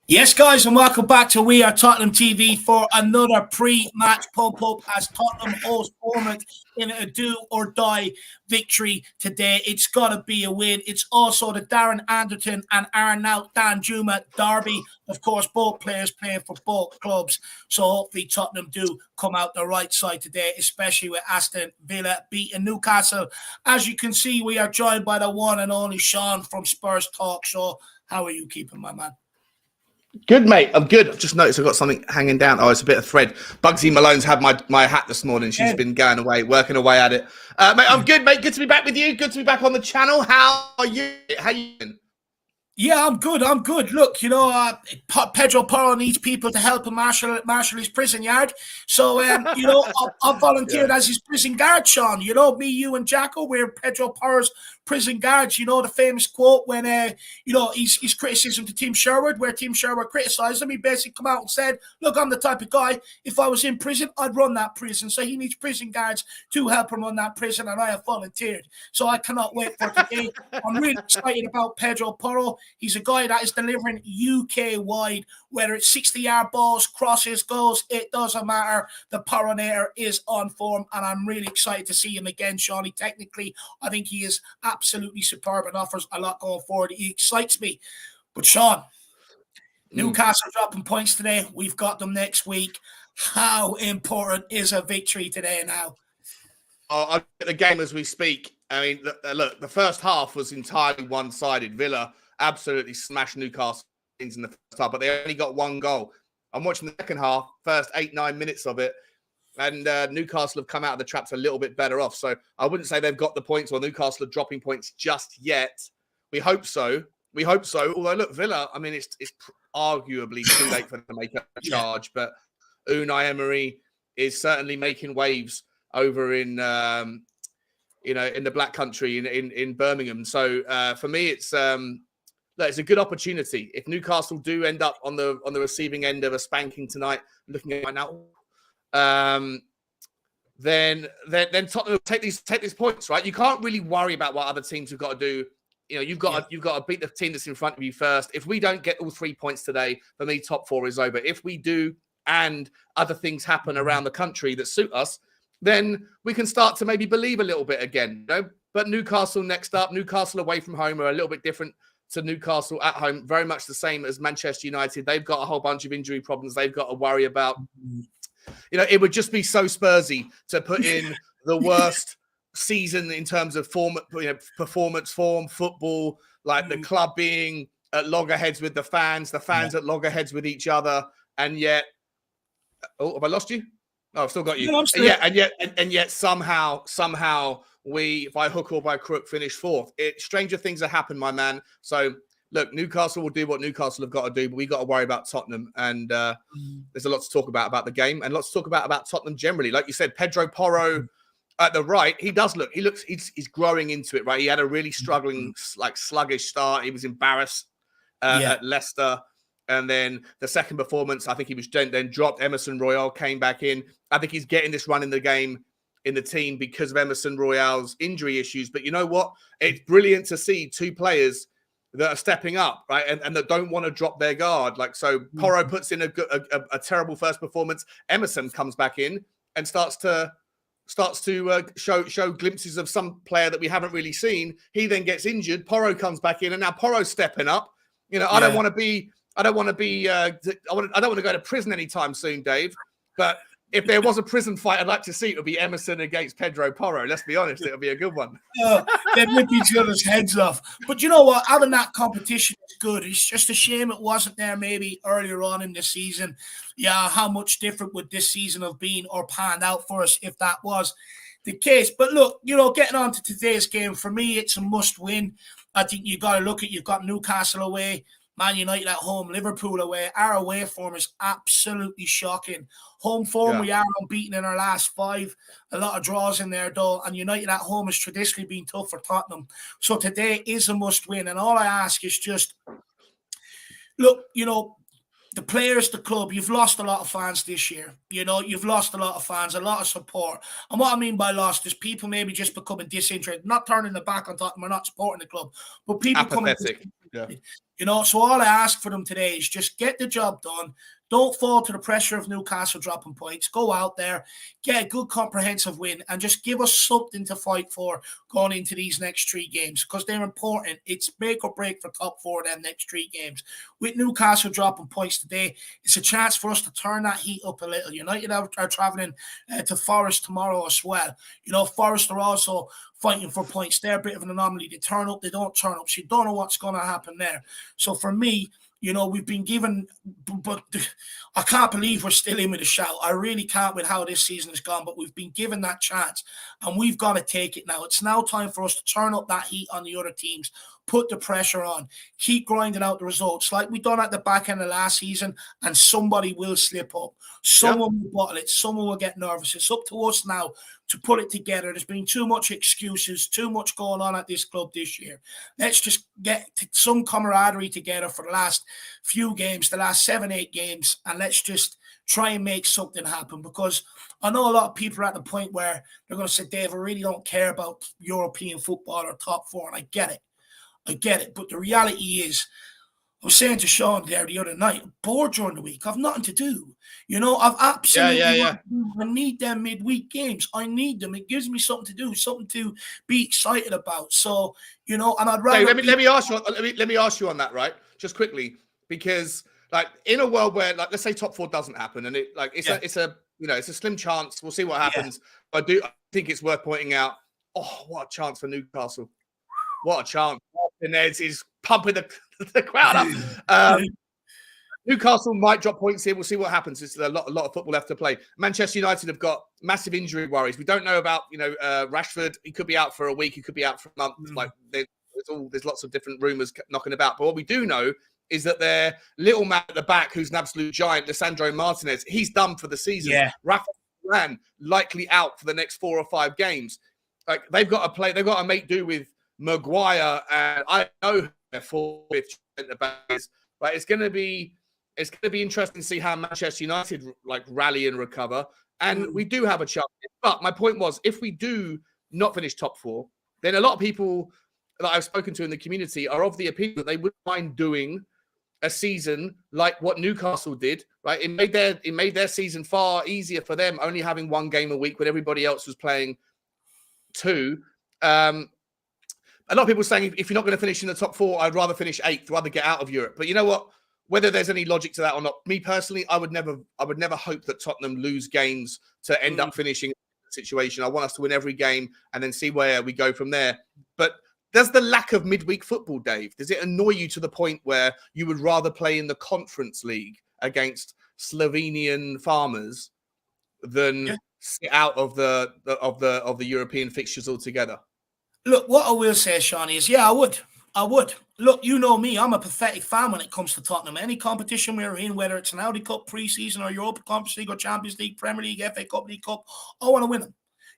Yes, guys, and welcome back to We Are Tottenham TV for another pre-match pump-up as Tottenham host Bournemouth in a do-or-die victory today. It's got to be a win. It's also the Darren Anderton and Arnaut Danjuma derby. Of course, both players playing for both clubs. So hopefully Tottenham do come out the right side today, especially with Aston Villa beating Newcastle. As you can see, we are joined by the one and only Sean from Spurs Talk Show. How are you keeping, my man? Good, mate. I'm good. I've just noticed I've got something hanging down. Oh, it's a bit of thread. Bugsy Malone's had my hat this morning. She's been going away, working away at it. Mate, I'm good, mate. Good to be back with you. Good to be back on the channel. How are you? How you doing? Yeah, I'm good. I'm good. Look, you know, Pedro Porro needs people to help him marshal his prison yard. So, you know, I've volunteered as his prison guard, Sean. You know, me, you, and Jacko, we're Pedro Porro's prison guards. You know, the famous quote when, you know, his criticism to Team Sherwood, where Team Sherwood criticised him, he basically come out and said, look, I'm the type of guy, if I was in prison, I'd run that prison. So he needs prison guards to help him run that prison, and I have volunteered. So I cannot wait for today. I'm really excited about Pedro Porro. He's a guy that is delivering UK-wide, whether it's 60-yard balls, crosses, goals, it doesn't matter. The Porronator is on form, and I'm really excited to see him again, Shawnee. Technically, I think he is absolutely superb and offers a lot going forward. He excites me. But, Sean, Newcastle dropping points today. We've got them next week. How important is a victory today now? I've got the game as we speak. I mean, look, the first half was entirely one-sided. Villa absolutely smashed Newcastle in the first half, but they only got one goal. I'm watching the second half, first 8-9 minutes of it, and Newcastle have come out of the traps a little bit better off. So I wouldn't say they've got the points or Newcastle are dropping points just yet. We hope so. We hope so. Although, look, Villa, I mean, it's arguably too late for them to make a charge, but Unai Emery is certainly making waves over in you know, in the Black Country in Birmingham. So for me, it's a good opportunity. If Newcastle do end up on the receiving end of a spanking tonight, looking at right now, then Tottenham will take these points, right? You can't really worry about what other teams have got to do. You know, you've got to beat the team that's in front of you first. If we don't get all 3 points today, for me, top four is over. If we do, and other things happen around the country that suit us, then we can start to maybe believe a little bit again. You know? But Newcastle next up, Newcastle away from home are a little bit different to Newcastle at home. Very much the same as Manchester United. They've got a whole bunch of injury problems they've got to worry about. You know, it would just be so Spursy to put in the worst season in terms of form, you know, performance, form, football, like the club being at loggerheads with the fans at loggerheads with each other, and yet, oh, have I lost you? Oh, I've still got you. No, and yet somehow we, by hook or by crook, finish fourth. Stranger things have happened, my man. So look, Newcastle will do what Newcastle have got to do, but we got to worry about Tottenham. And there's a lot to talk about the game, and lots to talk about Tottenham generally. Like you said, Pedro Porro at the right, he's growing into it, right? He had a really struggling, like sluggish start. He was embarrassed at Leicester. And then the second performance, I think he was then dropped. Emerson Royale came back in. I think he's getting this run in the game in the team because of Emerson Royale's injury issues. But you know what? It's brilliant to see two players that are stepping up, right? And that don't want to drop their guard. Like, so Porro puts in a terrible first performance. Emerson comes back in and starts to show glimpses of some player that we haven't really seen. He then gets injured. Porro comes back in, and now Porro's stepping up. You know, I don't want to go to prison anytime soon, Dave. But if there was a prison fight, I'd like to see it would be Emerson against Pedro Porro. Let's be honest, it'll be a good one. They'd rip each other's heads off. But you know what? Having that competition is good. It's just a shame it wasn't there maybe earlier on in the season. Yeah, how much different would this season have been or panned out for us if that was the case? But look, you know, getting on to today's game, for me, it's a must-win. I think you got to look at, you've got Newcastle away, Man United at home, Liverpool away. Our away form is absolutely shocking. Home form, we are unbeaten in our last 5. A lot of draws in there, though. And United at home has traditionally been tough for Tottenham. So today is a must-win. And all I ask is just, look, you know, the players, the club, you've lost a lot of fans this year. You know, you've lost a lot of fans, a lot of support. And what I mean by lost is people maybe just becoming disinterested, not turning their back on Tottenham or not supporting the club, but people apathetic. You know, so all I ask for them today is just get the job done. Don't fall to the pressure of Newcastle dropping points. Go out there, get a good comprehensive win, and just give us something to fight for going into these next 3 games because they're important. It's make or break for top 4 of them next 3 games. With Newcastle dropping points today, it's a chance for us to turn that heat up a little. United are travelling to Forest tomorrow as well. You know, Forest are also fighting for points. They're a bit of an anomaly. They turn up, they don't turn up. So you don't know what's going to happen there. So for me, you know, we've been given, but I can't believe we're still in with a shout. I really can't with how this season has gone, but we've been given that chance and we've got to take it now. It's now time for us to turn up that heat on the other teams, put the pressure on, keep grinding out the results like we done at the back end of last season, and somebody will slip up. Someone will bottle it. Someone will get nervous. It's up to us now to put it together. There's been too much excuses, too much going on at this club this year. Let's just get some camaraderie together for the last few games, the last 7-8 games, and let's just try and make something happen, because I know a lot of people are at the point where they're going to say, Dave, I really don't care about European football or top 4, and I get it. But the reality is, I was saying to Sean there the other night, I'm bored during the week. I've nothing to do. You know, I've absolutely I need them midweek games. I need them. It gives me something to do, something to be excited about. So, you know, and I'd rather. Hey, let me ask you on that, right? Just quickly, because like in a world where, like, let's say top 4 doesn't happen, and it's a slim chance. We'll see what happens. I think it's worth pointing out. Oh, what a chance for Newcastle! What a chance! Neds is pumping the crowd up. Newcastle might drop points here. We'll see what happens. There's a lot of football left to play. Manchester United have got massive injury worries. We don't know about, Rashford. He could be out for a week. He could be out for a month. Like there's lots of different rumours knocking about. But what we do know is that their little man at the back, who's an absolute giant, Lisandro Martinez, he's done for the season. Yeah. Rafa Varane likely out for the next 4 or 5 games. Like they've got to play. They've got to make do with Maguire, and I know they're 4th backs, but it's going to be interesting to see how Manchester United like rally and recover. And we do have a chance. But my point was, if we do not finish top 4, then a lot of people that I've spoken to in the community are of the opinion that they wouldn't mind doing a season like what Newcastle did. Right? It made their season far easier for them, only having 1 game a week when everybody else was playing 2. A lot of people saying if you're not going to finish in the top 4, I'd rather finish 8th, rather get out of Europe. But you know what? Whether there's any logic to that or not, me personally, I would never hope that Tottenham lose games to end up finishing in the situation. I want us to win every game and then see where we go from there. But does the lack of midweek football, Dave, does it annoy you to the point where you would rather play in the Conference League against Slovenian farmers than sit out of the European fixtures altogether? Look, what I will say, Shawnee, is I would. look, you know me, I'm a pathetic fan when it comes to Tottenham. Any competition we're in, whether it's an Audi Cup pre-season or Europa Conference League or Champions League, Premier League, FA Cup, League Cup, I want to win them.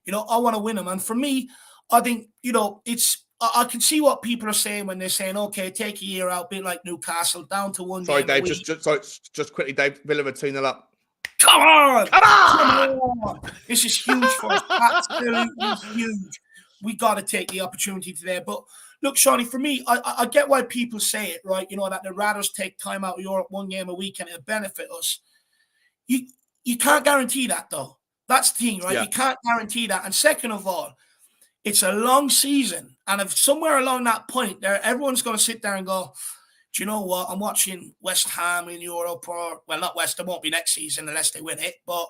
I want to win them. And for me, I think, I can see what people are saying when they're saying, okay, take a year out, bit like Newcastle, down to one Sorry, game Dave, just quickly, Dave, Villa are 2-0 up. Come on! Come on! Come on! This is huge for us. Absolutely huge. We got to take the opportunity today. But look, Shawnee, for me, I get why people say it, right? That they'd rather take time out of Europe one game a week and it'll benefit us. You can't guarantee that, though. That's the thing, right? Yeah. You can't guarantee that. And second of all, it's a long season. And if somewhere along that point, everyone's going to sit there and go, do you know what? I'm watching West Ham in Europe, not West Ham, won't be next season unless they win it. But,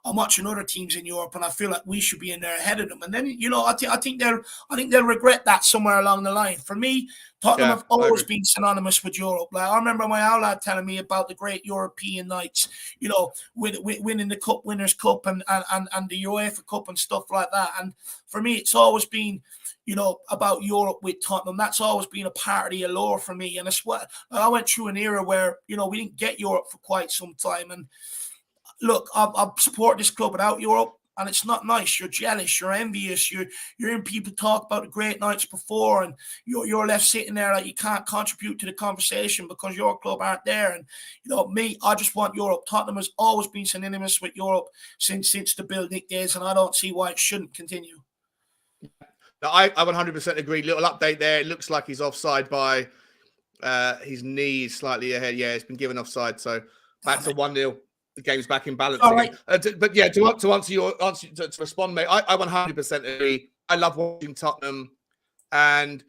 I'm watching other teams in Europe and I feel like we should be in there ahead of them. And then, I think they'll regret that somewhere along the line. For me, Tottenham have always been synonymous with Europe. Like, I remember my old lad telling me about the great European nights, winning the Cup Winners' Cup and the UEFA Cup and stuff like that. And for me, it's always been, about Europe with Tottenham. That's always been a part of the allure for me. And it's what I went through an era where, we didn't get Europe for quite some time. And look, I've supported this club without Europe, and it's not nice. You're jealous, you're envious, you're hearing people talk about the great nights before, and you're left sitting there like you can't contribute to the conversation because your club aren't there. And me, I just want Europe. Tottenham has always been synonymous with Europe since the Bill Nick days, and I don't see why it shouldn't continue. No, I 100% agree. Little update there. It looks like he's offside by his knee slightly ahead. Yeah, it's been given offside. So back to 1-0. The game's back in balance again. But yeah, to answer to respond, mate, I 100% agree. I love watching Tottenham, and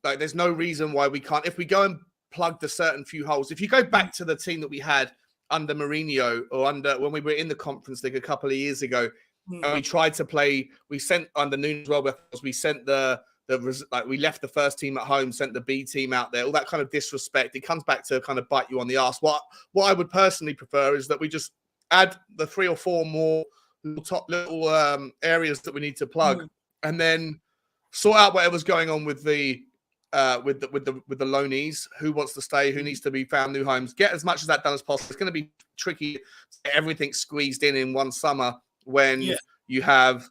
like, there's no reason why we can't. If we go and plug the certain few holes, if you go back to the team that we had under Mourinho or when we were in the Conference League a couple of years ago. And we tried to play. We sent under Nunes as well. We sent we left the first team at home, sent the B team out there. All that kind of disrespect. It comes back to kind of bite you on the arse. What I would personally prefer is that we just add the 3 or 4 more little areas that we need to plug, and then sort out whatever's going on with the loanees. Who wants to stay? Who needs to be found new homes? Get as much of that done as possible. It's going to be tricky to get everything squeezed in one summer. When you have,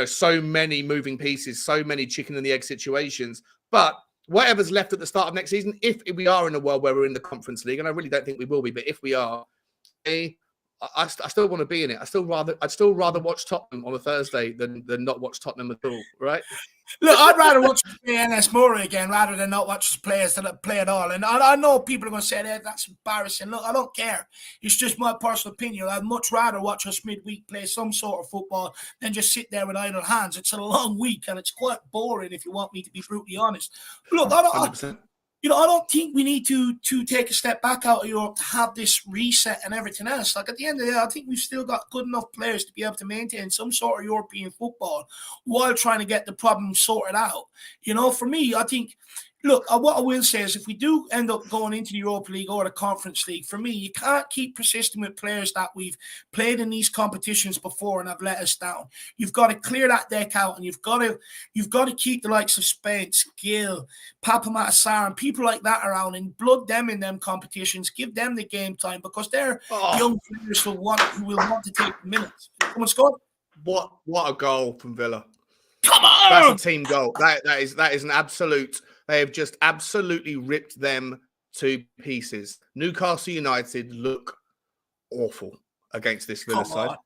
so many moving pieces, so many chicken and the egg situations. But whatever's left at the start of next season, if we are in a world where we're in the Conference League, and I really don't think we will be, but if we are, I still want to be in it. I'd still rather watch Tottenham on a Thursday than not watch Tottenham at all, right? Look, I'd rather watch NS Murray again rather than not watch players that play at all. And I know people are going to say that's embarrassing. Look, I don't care. It's just my personal opinion. I'd much rather watch us midweek play some sort of football than just sit there with idle hands. It's a long week and it's quite boring if you want me to be brutally honest. Look, I don't think we need to take a step back out of Europe to have this reset and everything else. Like, at the end of the day, I think we've still got good enough players to be able to maintain some sort of European football while trying to get the problem sorted out. For me, I think, look, what I will say is if we do end up going into the Europa League or the Conference League, for me, you can't keep persisting with players that we've played in these competitions before and have let us down. You've got to clear that deck out, and you've got to keep the likes of Spence, Gill, Papa Matasar, and people like that around and blood them in them competitions. Give them the game time because they're young players who will want to take the minutes. Come on, Scott. What a goal from Villa! Come on, that's a team goal. That is an absolute. They have just absolutely ripped them to pieces. Newcastle United look awful against this Villa side.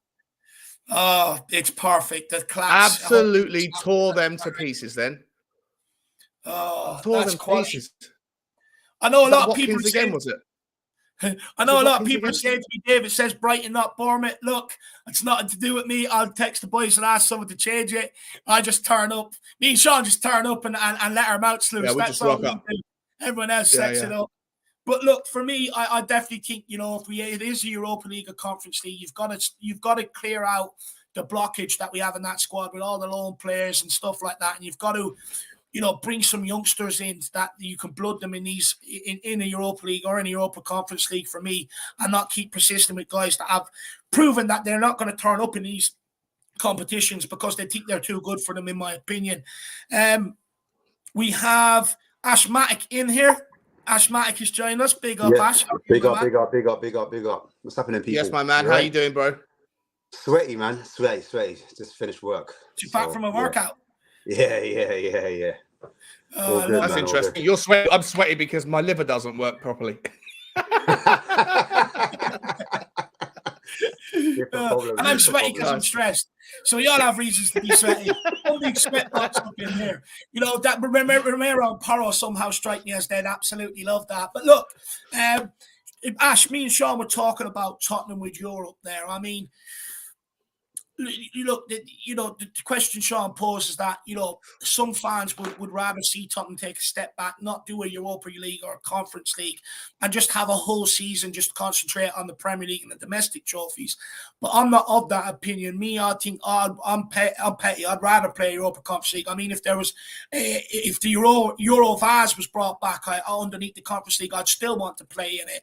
Oh, it's perfect. The class absolutely tore them to pieces. Then tore them to pieces. I know a lot of people again. Was it? I know a lot of people say to me, Dave, it says Brighton, not Bournemouth. Look, it's nothing to do with me. I'll text the boys and ask someone to change it. I just turn up. Me and Sean just turn up and let our mouths loose. Yeah, that's all we do. Everyone else sets it up. But look, for me, I definitely think, if it is a Europa League or Conference League, you've got to clear out the blockage that we have in that squad with all the loan players and stuff like that. And you've got to bring some youngsters in that you can blood them in a Europa League or in a Europa Conference League for me, and not keep persisting with guys that have proven that they're not going to turn up in these competitions because they think they're too good for them, in my opinion. We have Ashmatic in here. Ashmatic is joining us. Big up, Yeah, Ash. big up, big up, big up, big up, big up. What's happening, people? Yes, my man. You How right? you doing, bro? Sweaty, man. Sweaty. Just finished work. You back from a workout? Yeah. All good, That's man. All interesting. good. You're sweaty. I'm sweaty because my liver doesn't work properly. And I'm sweaty because I'm stressed. So we all have reasons to be sweaty. All these sweat bots up in here. You know, that Romero and Porro somehow strike me as dead. Absolutely love that. But look, Ash, me and Sean were talking about Tottenham with Europe there. I mean, the question Sean poses that, some fans would rather see Tottenham take a step back, not do a Europa League or a Conference League, and just have a whole season just concentrate on the Premier League and the domestic trophies. But I'm not of that opinion. I think I'm petty. I'd rather play Europa Conference League. I mean, if the Euro Vase was brought back underneath the Conference League, I'd still want to play in it,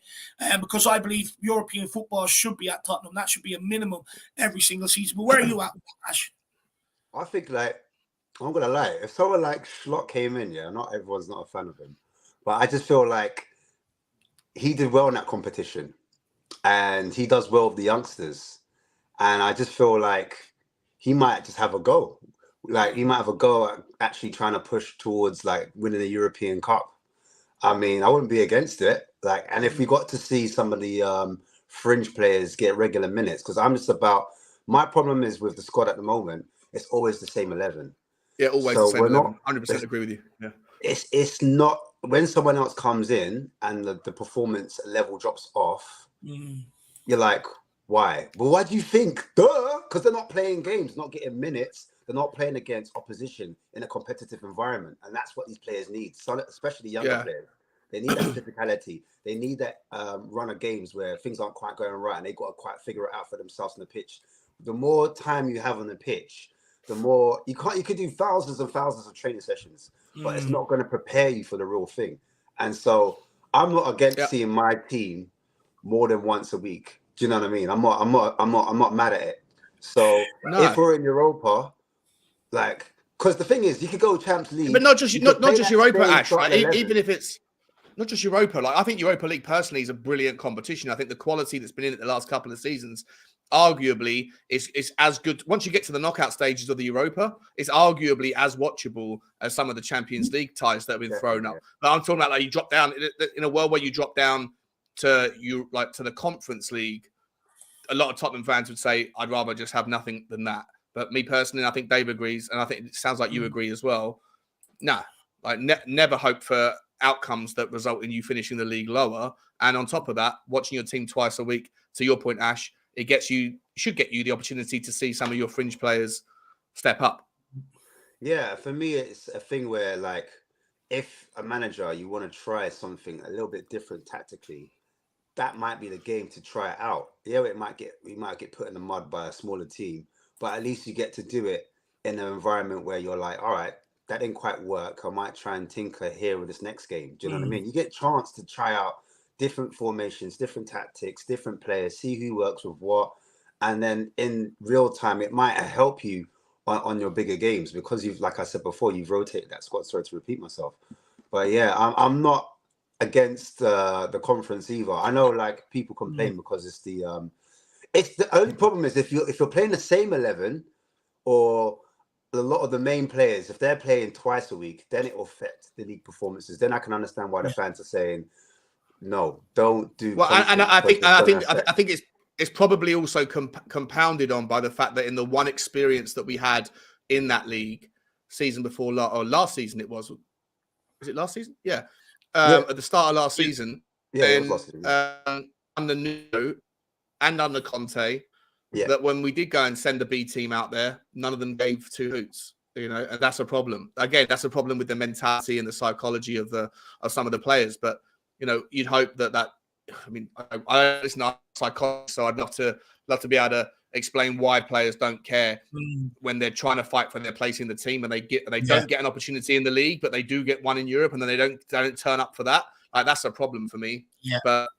because I believe European football should be at Tottenham. That should be a minimum every single season. But where are you at, Ash? I think, like, I'm gonna lie. If someone like Schlott came in, not everyone's not a fan of him, but I just feel like he did well in that competition, and he does well with the youngsters, and I just feel like he might just have a go. Like, he might have a go at actually trying to push towards like winning the European Cup. I mean, I wouldn't be against it. Like, and if we got to see some of the fringe players get regular minutes, because my problem is with the squad at the moment, it's always the same 11. Yeah, always so the same 11. 100% agree with you. Yeah. It's not, when someone else comes in and the performance level drops off, you're like, why? Well, why do you think? Duh! Because they're not playing games, not getting minutes. They're not playing against opposition in a competitive environment. And that's what these players need, especially younger players. They need that physicality. They need that run of games where things aren't quite going right and they've got to quite figure it out for themselves on the pitch. The more time you have on the pitch, the more you could do thousands and thousands of training sessions, but it's not going to prepare you for the real thing. And so I'm not against seeing my team more than once a week. Do you know what I mean? I'm not mad at it. So if we're in Europa, like, because the thing is, you could go Champions League, but not just Europa, Ash. Right? Even if it's not just Europa, like, I think Europa League personally is a brilliant competition. I think the quality that's been in it the last couple of seasons, arguably, is as good. Once you get to the knockout stages of the Europa, it's arguably as watchable as some of the Champions League ties that have been thrown up. But I'm talking about, like, you drop down in a world where you drop down to the Conference League. A lot of Tottenham fans would say, I'd rather just have nothing than that. But me personally, I think Dave agrees, and I think it sounds like you agree as well. Nah, like never hope for outcomes that result in you finishing the league lower. And on top of that, watching your team twice a week, to your point, Ash, should get you the opportunity to see some of your fringe players step up. Yeah, for me, it's a thing where, like, if a manager, you want to try something a little bit different tactically, that might be the game to try it out. Yeah, we might get put in the mud by a smaller team, but at least you get to do it in an environment where you're like, all right, that didn't quite work. I might try and tinker here with this next game. Do you know what I mean? You get a chance to try out different formations, different tactics, different players, see who works with what. And then in real time, it might help you on your bigger games, because you've, like I said before, you've rotated that squad. Sorry to repeat myself. But yeah, I'm not against the conference either. I know, like, people complain because it's the only problem is if you're playing the same 11, or a lot of the main players, if they're playing twice a week, then it will affect the league performances. Then I can understand why the fans are saying, no, don't do. Well, and I think it's probably also compounded on by the fact that in the one experience that we had in that league season before, or last season, was it last season? Yeah. At the start of last season, it was last season. Under Nuno and under Conte, that when we did go and send the B team out there, none of them gave two hoots. And that's a problem. Again, that's a problem with the mentality and the psychology of some of the players. But you'd hope that. I mean, I listen to psychology, so I'd love to be able to explain why players don't care when they're trying to fight for their place in the team, and they don't get an opportunity in the league, but they do get one in Europe, and then they don't turn up for that. Like, that's a problem for me. Yeah. But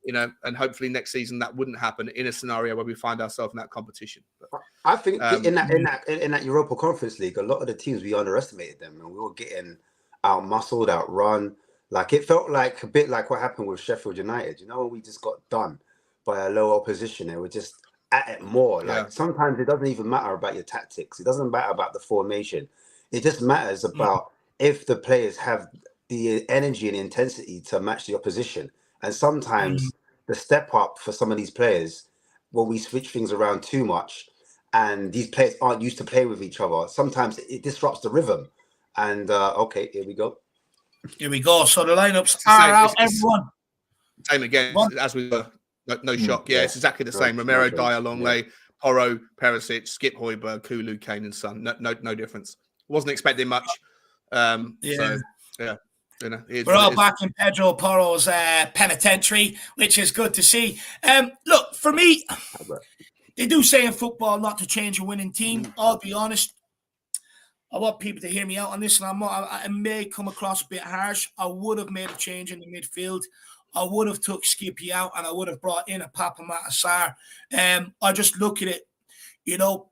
and hopefully next season that wouldn't happen in a scenario where we find ourselves in that competition. But, I think in that Europa Conference League, a lot of the teams, we underestimated them, and we were getting out-muscled, outrun. Like it felt like a bit like what happened with Sheffield United. You know, when we just got done by a low opposition, they were just at it more. Yeah. Like sometimes it doesn't even matter about your tactics. It doesn't matter about the formation. It just matters about if the players have the energy and intensity to match the opposition. And sometimes the step up for some of these players, when we switch things around too much, and these players aren't used to playing with each other, sometimes it disrupts the rhythm. And okay, here we go. Here we go. So the lineups are out, everyone. Same again as we were. No shock. Yeah, it's exactly the same. Romero, Dyer, Longley, Porro, Perisic, Skip, Højbjerg, Kulu, Kane, and Son. No difference. Wasn't expecting much. So yeah. You know, we're all back in Pedro Porro's penitentiary, which is good to see. Look, for me, they do say in football not to change a winning team. I'll be honest. I want people to hear me out on this, and I may come across a bit harsh. I would have made a change in the midfield. I would have took Skippy out, and I would have brought in a Papa Matasar. I just look at it, you know,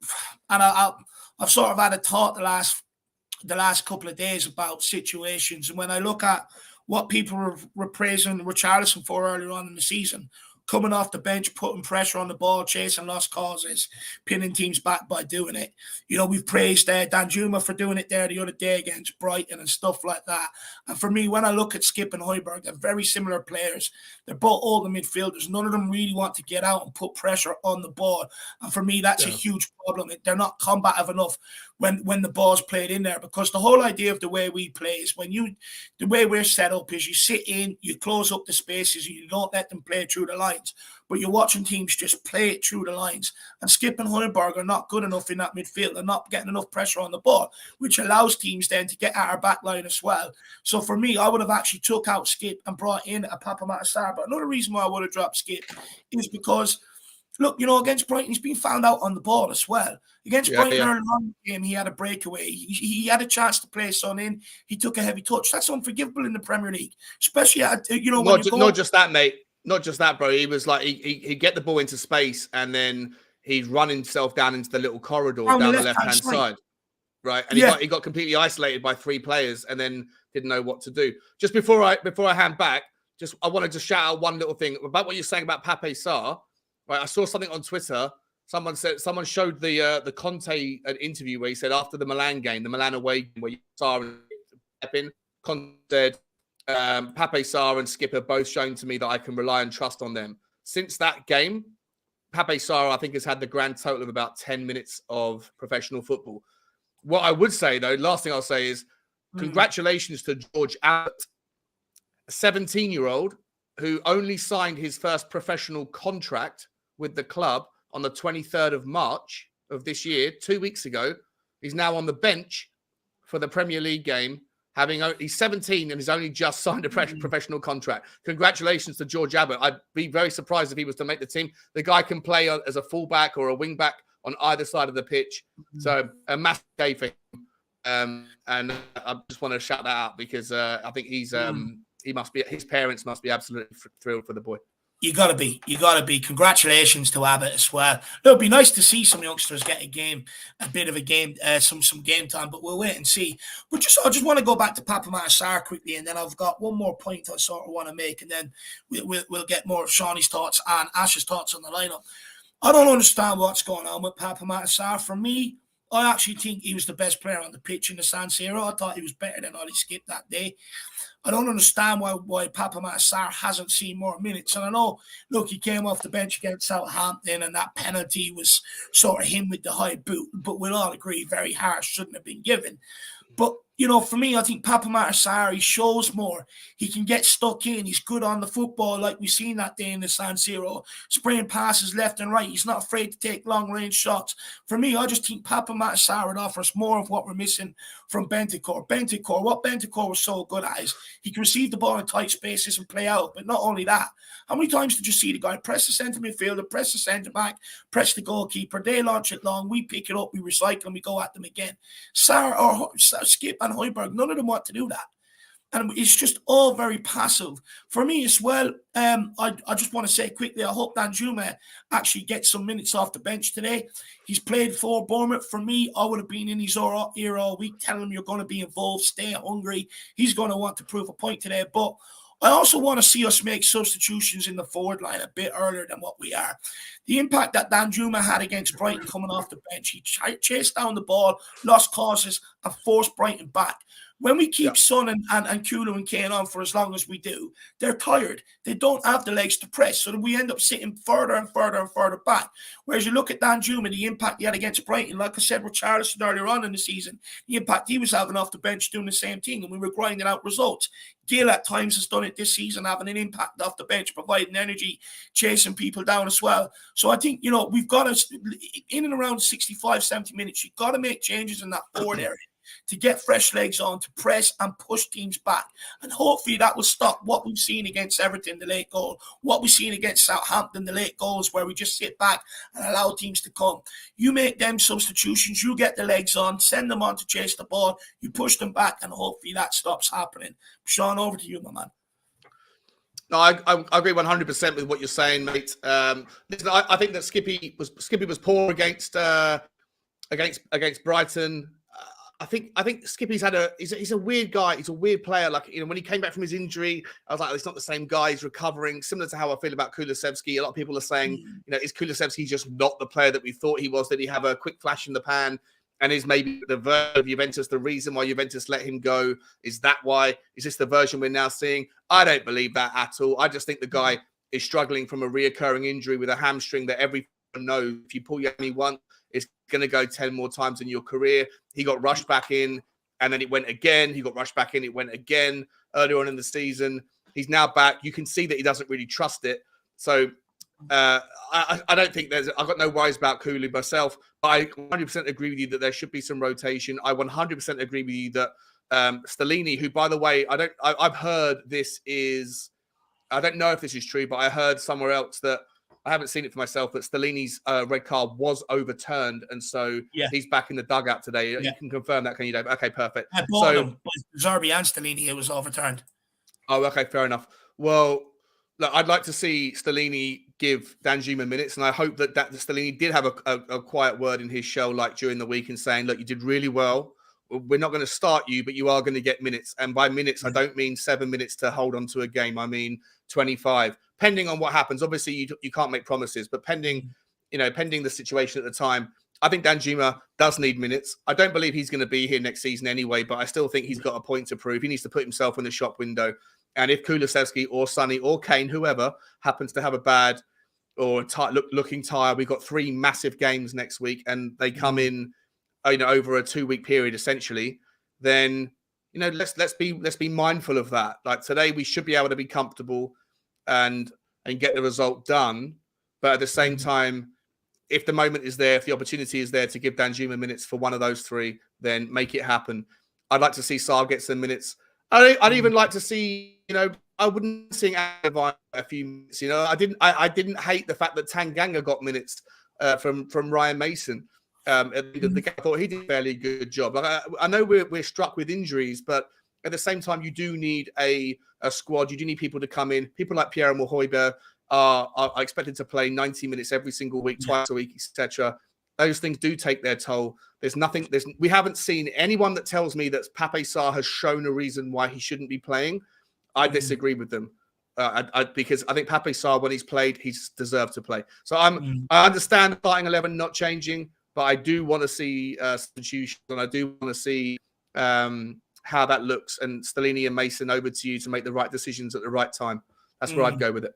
and I've sort of had a thought the last couple of days about situations, and when I look at what people were praising Richarlison for earlier on in the season, coming off the bench, putting pressure on the ball, chasing lost causes, pinning teams back by doing it. You know, we've praised Danjuma for doing it there the other day against Brighton and stuff like that. And for me, when I look at Skip and Højbjerg, they're very similar players. They're both older midfielders. None of them really want to get out and put pressure on the ball. And for me, that's a huge problem. They're not combative enough when the ball's played in there, because the whole idea of the way we play is the way we're set up is you sit in, you close up the spaces, you don't let them play through the lines. But you're watching teams just play it through the lines. And Skip and Højbjerg are not good enough in that midfield. They're not getting enough pressure on the ball, which allows teams then to get at our back line as well. So for me, I would have actually took out Skip and brought in a Papa Matasar. But another reason why I would have dropped Skip is because, look, you know, against Brighton, he's been found out on the ball as well. Against Brighton early on in the game, he had a breakaway. He had a chance to play Son in. He took a heavy touch. That's unforgivable in the Premier League, especially at, you know, not just that, mate. Not just that, bro. He was like, he'd get the ball into space and then he'd run himself down into the little corridor down the left-hand side. Right. And he got completely isolated by three players and then didn't know what to do. Just before I hand back, I wanted to shout out one little thing about what you're saying about Pape Sarr. Right. I saw something on Twitter. Someone showed the Conte an interview where he said after the Milan game, the Milan away game, where Sarr and Conte said, Pape Sarr and Skip have both shown to me that I can rely and trust on them. Since that game, Pape Sarr, I think, has had the grand total of about 10 minutes of professional football. What I would say, though, last thing I'll say is congratulations to George Abbott, a 17-year-old who only signed his first professional contract with the club on the 23rd of March of this year, 2 weeks ago. He's now on the bench for the Premier League game. He's 17 and he's only just signed a professional contract. Congratulations to George Abbott. I'd be very surprised if he was to make the team. The guy can play as a fullback or a wing back on either side of the pitch. So a massive day for him. And I just want to shout that out because I think his parents must be absolutely thrilled for the boy. You gotta be. Congratulations to Abbott as well. It'll be nice to see some youngsters get a bit of a game, some game time, but we'll wait and see. But I just want to go back to Papa Matasar quickly, and then I've got one more point I sort of want to make, and then we'll get more of Shawnee's thoughts and Ash's thoughts on the lineup. I don't understand what's going on with Papa Matasar. For me, I actually think he was the best player on the pitch in the San Siro. I thought he was better than Ollie Skip that day. I don't understand why Papa Matasar hasn't seen more minutes. And I know, look, he came off the bench against Southampton and that penalty was sort of him with the high boot, but we'll all agree very harsh, shouldn't have been given. But, you know, for me, I think Papa Matasar, he shows more. He can get stuck in. He's good on the football like we've seen that day in the San Siro, spraying passes left and right. He's not afraid to take long-range shots. For me, I just think Papa Matasar would offer us more of what we're missing from Bentancur. What Bentancur was so good at is he can receive the ball in tight spaces and play out. But not only that, how many times did you see the guy press the centre midfielder, press the centre back, press the goalkeeper, they launch it long, we pick it up, we recycle, and we go at them again. Skip and Højbjerg, none of them want to do that. and it's just all very passive. For me as well, I just want to say quickly, I hope Danjuma actually gets some minutes off the bench today. He's played for Bournemouth. For me, I would have been in his ear all week telling him you're going to be involved, stay hungry. He's going to want to prove a point today. But I also want to see us make substitutions in the forward line a bit earlier than what we are. The impact that Danjuma had against Brighton coming off the bench, he chased down the ball, lost causes, and forced Brighton back. When we keep Son and Kulu and Kane on for as long as we do, they're tired. They don't have the legs to press, so that we end up sitting further and further and further back. Whereas you look at Danjuma, the impact he had against Brighton, like I said with Charleston earlier on in the season, the impact he was having off the bench doing the same thing, and we were grinding out results. Gill at times has done it this season, having an impact off the bench, providing energy, chasing people down as well. So I think, we've got to, in and around 65, 70 minutes, you've got to make changes in that forward area to get fresh legs on, to press and push teams back. And hopefully that will stop what we've seen against Everton, the late goal, what we've seen against Southampton, the late goals, where we just sit back and allow teams to come. You make them substitutions, you get the legs on, send them on to chase the ball, you push them back, and hopefully that stops happening. Sean, over to you, my man. No, I agree 100% with what you're saying, mate. Listen, I think that Skippy was poor against Brighton. I think Skippy's he's a weird guy. He's a weird player. Like, when he came back from his injury, I was like, it's not the same guy. He's recovering. Similar to how I feel about Kulusevski. A lot of people are saying, is Kulusevski just not the player that we thought he was? Did he have a quick flash in the pan? And is maybe the version of Juventus the reason why Juventus let him go? Is that why? Is this the version we're now seeing? I don't believe that at all. I just think the guy is struggling from a reoccurring injury with a hamstring that everyone knows. If you pull your hammy once, it's going to go 10 more times in your career. He got rushed back in, and then it went again. He got rushed back in, it went again earlier on in the season. He's now back. You can see that he doesn't really trust it. So I don't think I've got no worries about Kulu myself, but I 100% agree with you that there should be some rotation. I 100% agree with you that Stellini, who, by the way, I've heard this is, I don't know if this is true, but I heard somewhere else that, I haven't seen it for myself, but Stellini's red card was overturned, and so he's back in the dugout today. You can confirm that, can you, Dave? Okay, perfect. I bought him, but Zerbi and Stellini, it was overturned. Oh, okay, fair enough. Well, look, I'd like to see Stellini give Danjuma minutes, and I hope that Stellini did have a quiet word in his show, like during the week, and saying, look, you did really well. We're not going to start you, but you are going to get minutes. And by minutes, I don't mean 7 minutes to hold on to a game. I mean 25. Pending on what happens, obviously you can't make promises, but pending the situation at the time, I think Danjuma does need minutes. I don't believe he's going to be here next season anyway, but I still think he's got a point to prove. He needs to put himself in the shop window. And if Kulusevski or Sonny or Kane, whoever, happens to have a bad or looking tired, we've got 3 massive games next week, and they come in, over a 2-week period essentially, then let's be mindful of that. Like today, we should be able to be comfortable and get the result done. But at the same time, if the moment is there, if the opportunity is there to give Danjuma minutes for one of those 3, then make it happen. I'd like to see Sarr get some minutes. I'd even like to see, I wouldn't sing a few minutes. I didn't hate the fact that Tanganga got minutes from Ryan Mason. I thought he did a fairly good job. I know we're struck with injuries, but at the same time, you do need a squad. You do need people to come in. People like Pierre and Hojbjerg are expected to play 90 minutes every single week, twice a week, etc. Those things do take their toll. We haven't seen anyone that tells me that Pape Sarr has shown a reason why he shouldn't be playing. I disagree with them because I think Pape Sarr, when he's played, he's deserved to play. So I understand starting 11 not changing, but I do want to see substitutions, and I do want to see how that looks. And Stellini and Mason, over to you to make the right decisions at the right time. That's where I'd go with it.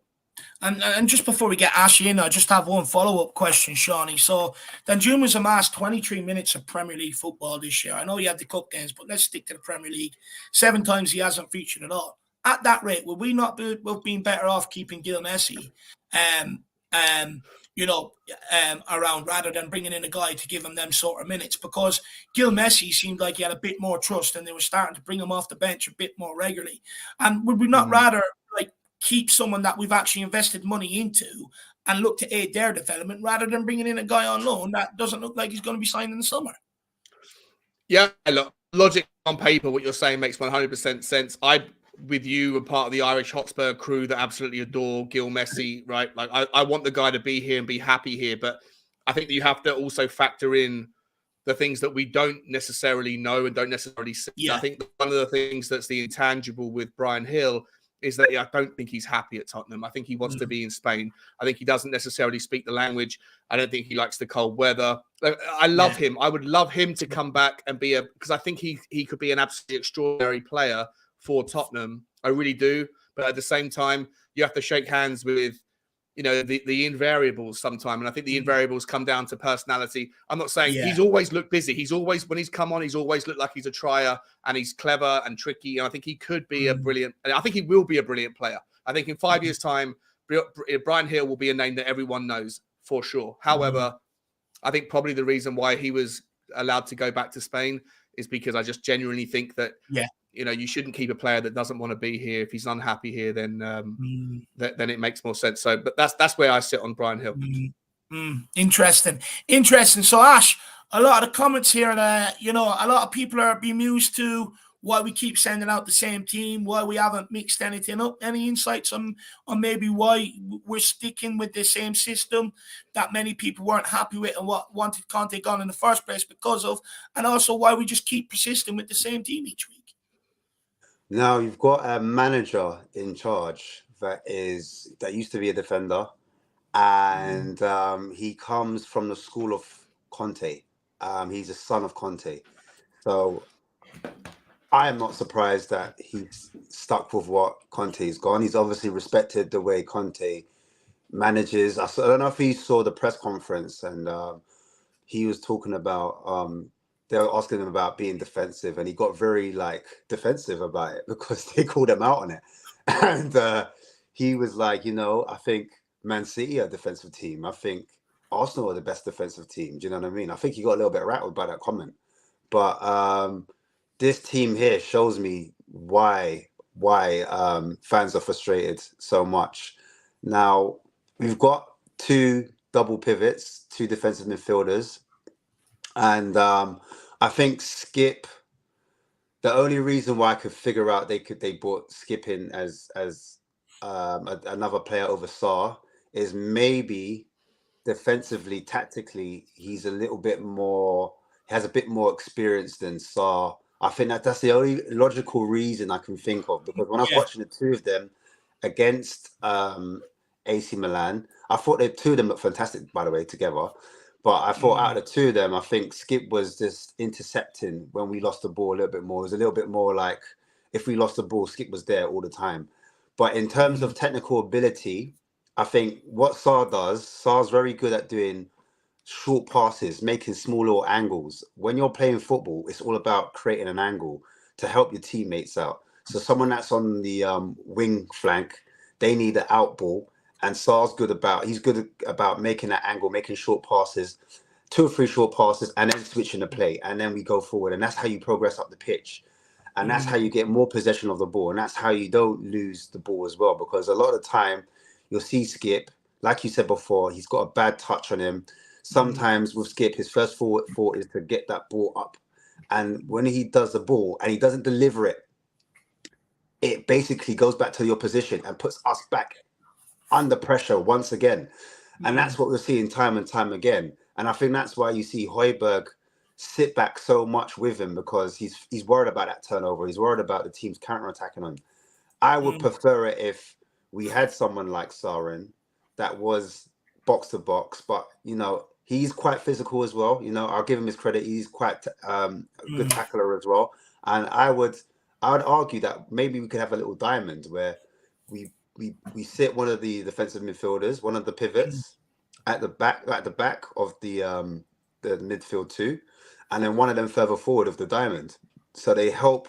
And just before we get Ashley in, I just have one follow-up question, Shawnee. So Danjuma's amassed 23 minutes of Premier League football this year. I know he had the cup games, but let's stick to the Premier League. 7 times he hasn't featured at all. At that rate, would we not be better off keeping Gil Messi around rather than bringing in a guy to give him them sort of minutes? Because Gil Messi seemed like he had a bit more trust, and they were starting to bring him off the bench a bit more regularly. And would we not rather keep someone that we've actually invested money into and look to aid their development rather than bringing in a guy on loan that doesn't look like he's going to be signed in the summer? Yeah, look, logic on paper, what you're saying makes 100% sense. I, with you, and part of the Irish Hotspur crew that absolutely adore Gil Messi, right? Like, I want the guy to be here and be happy here, but I think that you have to also factor in the things that we don't necessarily know and don't necessarily see. Yeah. I think one of the things that's the intangible with Brian Hill is that I don't think he's happy at Tottenham. I think he wants to be in Spain. I think he doesn't necessarily speak the language. I don't think he likes the cold weather. I love him. I would love him to come back and be because I think he could be an absolutely extraordinary player for Tottenham. I really do. But at the same time, you have to shake hands with, you know, the invariables sometime. And I think the invariables come down to personality. I'm not saying he's always looked busy. He's always, when he's come on, he's always looked like he's a trier and he's clever and tricky. And I think he could be a brilliant, and I think he will be a brilliant player. I think in 5 years' time, Brian Hill will be a name that everyone knows for sure. However, I think probably the reason why he was allowed to go back to Spain is because I just genuinely think that, you know, you shouldn't keep a player that doesn't want to be here. If he's unhappy here, then then it makes more sense. So, but that's where I sit on Brian Hill. Interesting. So, Ash, a lot of the comments here, you know, a lot of people are bemused to why we keep sending out the same team, why we haven't mixed anything up. Any insights on maybe why we're sticking with the same system that many people weren't happy with and what wanted Conte gone in the first place because of, and also why we just keep persisting with the same team each week? Now you've got a manager in charge that used to be a defender, and he comes from the school of Conte. He's a son of Conte, so I am not surprised that he's stuck with what Conte's gone. He's obviously respected the way Conte manages. I don't know if he saw the press conference, and he was talking about. They were asking him about being defensive, and he got very defensive about it because they called him out on it. And he was like, you know, I think Man City are a defensive team. I think Arsenal are the best defensive team. Do you know what I mean? I think he got a little bit rattled by that comment. But this team here shows me why fans are frustrated so much. Now, we've got 2 double pivots, 2 defensive midfielders. And I think Skip, the only reason why I could figure out they brought Skip in as another player over Sarr is maybe defensively, tactically, he's a little bit more, has a bit more experience than Sarr. I think that's the only logical reason I can think of, because when I was watching the 2 of them against AC Milan, I thought the 2 of them looked fantastic, by the way, together. But I thought out of the 2 of them, I think Skip was just intercepting when we lost the ball a little bit more. It was a little bit more like if we lost the ball, Skip was there all the time. But in terms of technical ability, I think what Sarr does, Sarr's very good at doing short passes, making small little angles. When you're playing football, it's all about creating an angle to help your teammates out. So someone that's on the wing flank, they need an out ball. And Sarr's good about making that angle, making short passes, 2 or 3 short passes, and then switching the play. And then we go forward. And that's how you progress up the pitch. And that's how you get more possession of the ball. And that's how you don't lose the ball as well. Because a lot of the time, you'll see Skip, like you said before, he's got a bad touch on him. Sometimes with Skip, his first thought is to get that ball up. And when he does the ball and he doesn't deliver it, it basically goes back to your position and puts us back under pressure once again. And that's what we're seeing time and time again. And I think that's why you see Højbjerg sit back so much with him, because he's worried about that turnover. He's worried about the team's counter-attacking on. I would prefer it if we had someone like Sarin that was box to box, but you know, he's quite physical as well. You know, I'll give him his credit. He's quite a good tackler as well. And I would argue that maybe we could have a little diamond where we sit one of the defensive midfielders, one of the pivots at the back of the midfield 2, and then one of them further forward of the diamond. So they help,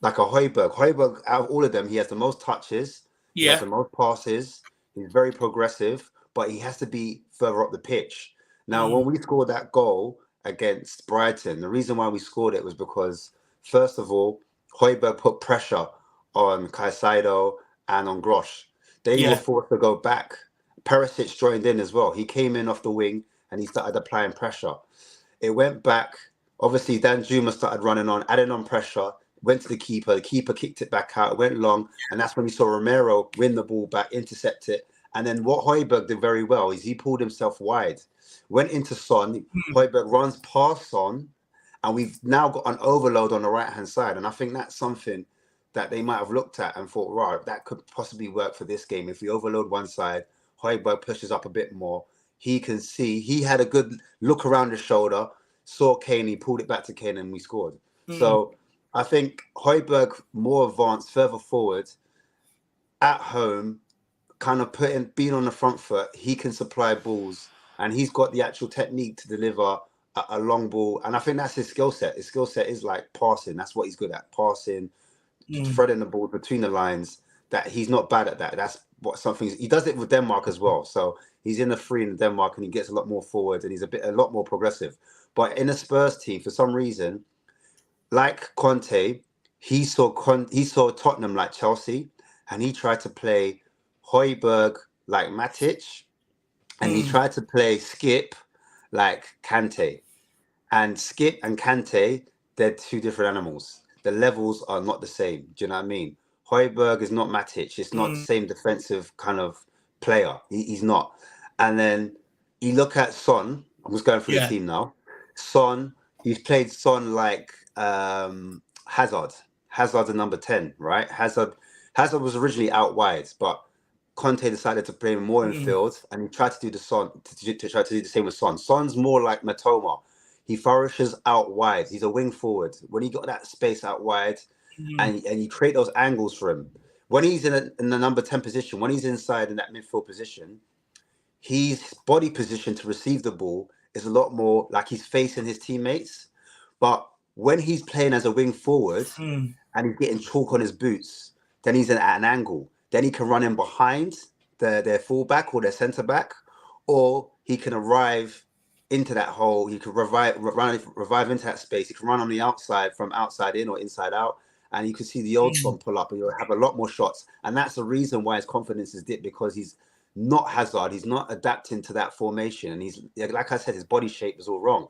like a Højbjerg. Højbjerg, out of all of them, he has the most touches, he has the most passes, he's very progressive, but he has to be further up the pitch. Now, when we scored that goal against Brighton, the reason why we scored it was because, first of all, Højbjerg put pressure on Caicedo and on Grosh. They were forced to go back. Perisic joined in as well. He came in off the wing and he started applying pressure. It went back Obviously, Dan Juma started running on, adding on pressure, went to the keeper kicked it back out, went long, and that's when we saw Romero win the ball back, intercept it. And then what Højbjerg did very well is he pulled himself wide, went into Son, Højbjerg runs past Son, and we've now got an overload on the right-hand side. And I think that's something that they might have looked at and thought, right, that could possibly work for this game. If we overload one side, Højbjerg pushes up a bit more. He can see, he had a good look around the shoulder, saw Kane, he pulled it back to Kane, and we scored. So I think Højbjerg more advanced, further forward, at home, kind of being on the front foot, he can supply balls, and he's got the actual technique to deliver a long ball. And I think that's his skill set. His skill set is like passing. That's what he's good at, passing, threading the ball between the lines. That he's not bad at that. That's what something he does it with Denmark as well. So he's in the free in Denmark, and he gets a lot more forward, and he's a lot more progressive. But in a Spurs team, for some reason, like Conte, he saw Tottenham like Chelsea, and he tried to play Højbjerg like Matic, and he tried to play Skip like Kante. And Skip and Kante, they're two different animals. The levels are not the same. Do you know what I mean? Højbjerg is not Matic. It's not the same defensive kind of player. He's not. And then you look at Son. I'm just going through the team now. Son, he's played Son like Hazard. Hazard's a number 10, right? Hazard was originally out wide, but Conte decided to play him more in field, and he tried to do to try to do the same with Son. Son's more like Matoma. He flourishes out wide. He's a wing forward. When he got that space out wide, and you create those angles for him. When he's in the number 10 position, when he's inside in that midfield position, his body position to receive the ball is a lot more like he's facing his teammates. But when he's playing as a wing forward and he's getting chalk on his boots, then he's at an angle. Then he can run in behind their fullback or their centre back, or he can arrive into that hole. He can revive into that space. He can run on the outside from outside in or inside out. And you can see the old Son pull up, and you'll have a lot more shots. And that's the reason why his confidence is dipped, because he's not Hazard. He's not adapting to that formation. And he's, like I said, his body shape is all wrong.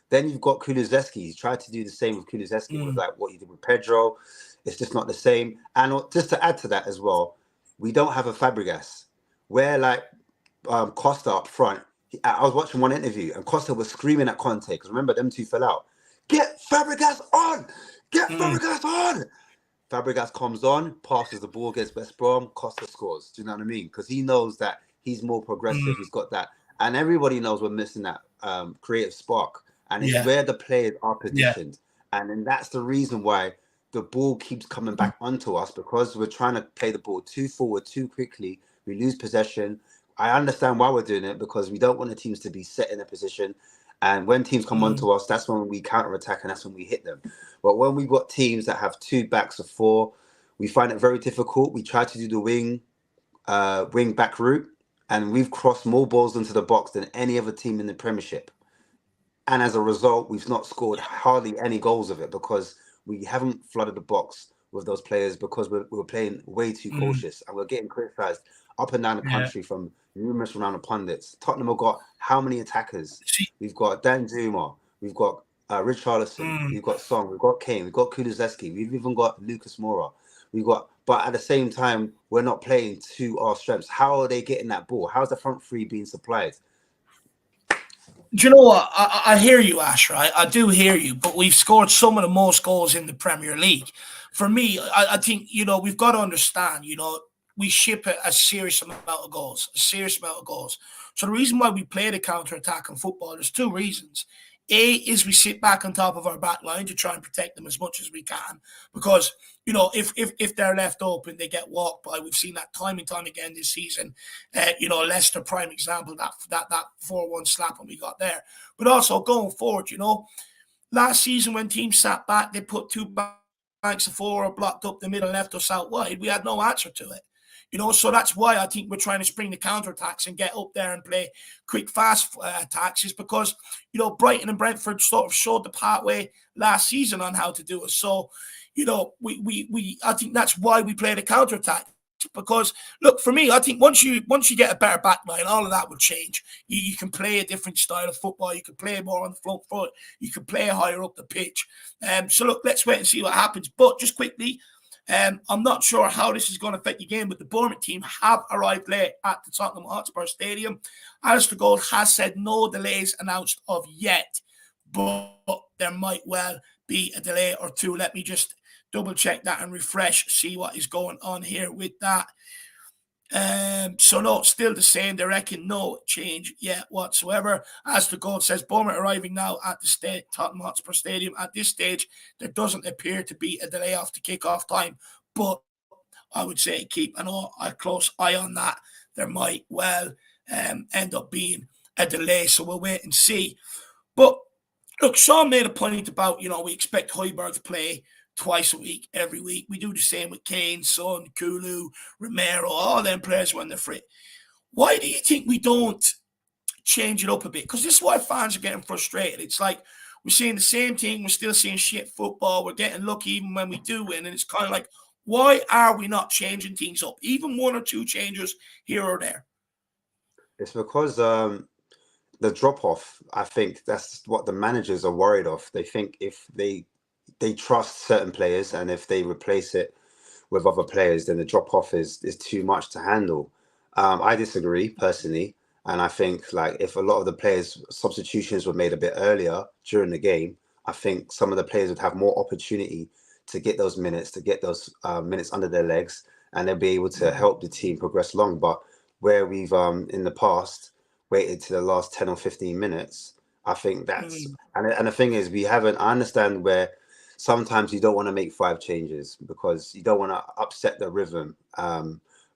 Then you've got Kulusevski. He's tried to do the same with Kulusevski, with like what he did with Pedro. It's just not the same. And just to add to that as well, we don't have a Fabregas. Where like Costa up front, I was watching one interview, and Costa was screaming at Conte, because remember, them two fell out. Get Fabregas on! Get Fabregas on! Fabregas comes on, passes the ball against West Brom, Costa scores. Do you know what I mean? Because he knows that he's more progressive. He's got that. And everybody knows we're missing that creative spark. And it's where the players are positioned. And then that's the reason why the ball keeps coming back onto us, because we're trying to play the ball too forward, too quickly. We lose possession. I understand why we're doing it, because we don't want the teams to be set in a position. And when teams come onto us, that's when we counter-attack, and that's when we hit them. But when we've got teams that have two backs of four, we find it very difficult. We try to do the wing back route, and we've crossed more balls into the box than any other team in the Premiership. And as a result, we've not scored hardly any goals of it, because we haven't flooded the box with those players, because we're playing way too cautious, and we're getting criticised up and down the country from numerous round of pundits. Tottenham have got how many attackers? We've got Dan Zuma, we've got Richarlison, we've got Song, we've got Kane, we've got Kulusevski, we've even got Lucas Moura. But at the same time, we're not playing to our strengths. How are they getting that ball? How's the front three being supplied? Do you know what? I hear you, Ash, right? I do hear you, but we've scored some of the most goals in the Premier League. For me, I think, we've got to understand, we ship a serious amount of goals, So the reason why we play the counter-attack in football, there's two reasons. A is we sit back on top of our back line to try and protect them as much as we can, because if they're left open, they get walked by. We've seen that time and time again this season. Leicester, prime example, that 4-1 slapping we got there. But also going forward, last season when teams sat back, they put two banks of four or blocked up the middle, left us out wide. We had no answer to it. So that's why I think we're trying to spring the counterattacks and get up there and play quick, fast attacks, is because, Brighton and Brentford sort of showed the pathway last season on how to do it. So, I think that's why we play the counterattack. Because look, for me, I think once you get a better back line, all of that will change. You can play a different style of football. You can play more on the front foot. You can play higher up the pitch. So look, let's wait and see what happens. But just quickly, I'm not sure how this is going to affect the game, but the Bournemouth team have arrived late at the Tottenham Hotspur Stadium. Alistair Gold has said no delays announced of yet, but there might well be a delay or two. Let me just double check that and refresh, see what is going on here with that. So no, still the same. They reckon no change yet whatsoever. As the goal says, Bournemouth arriving now at the Tottenham Hotspur Stadium. At this stage, there doesn't appear to be a delay off the kickoff time, but I would say keep a close eye on that. There might well end up being a delay, so we'll wait and see. But look, Sean made a point about, we expect Højbjerg to play twice a week, every week. We do the same with Kane, Son, Kulu, Romero, all them players when they're free. Why do you think we don't change it up a bit? Because this is why fans are getting frustrated. It's like we're seeing the same thing. We're still seeing shit football. We're getting lucky even when we do win. And it's kind of like, why are we not changing things up? Even one or two changes here or there. It's because the drop-off, I think that's what the managers are worried of. They think if they trust certain players, and if they replace it with other players, then the drop-off is too much to handle. I disagree personally, and I think like if a lot of the players' substitutions were made a bit earlier during the game, I think some of the players would have more opportunity to get those minutes, minutes under their legs, and they'll be able to help the team progress along. But where we've in the past waited to the last 10 or 15 minutes, I think that's and the thing is, we haven't. I understand where sometimes you don't want to make 5 changes because you don't want to upset the rhythm.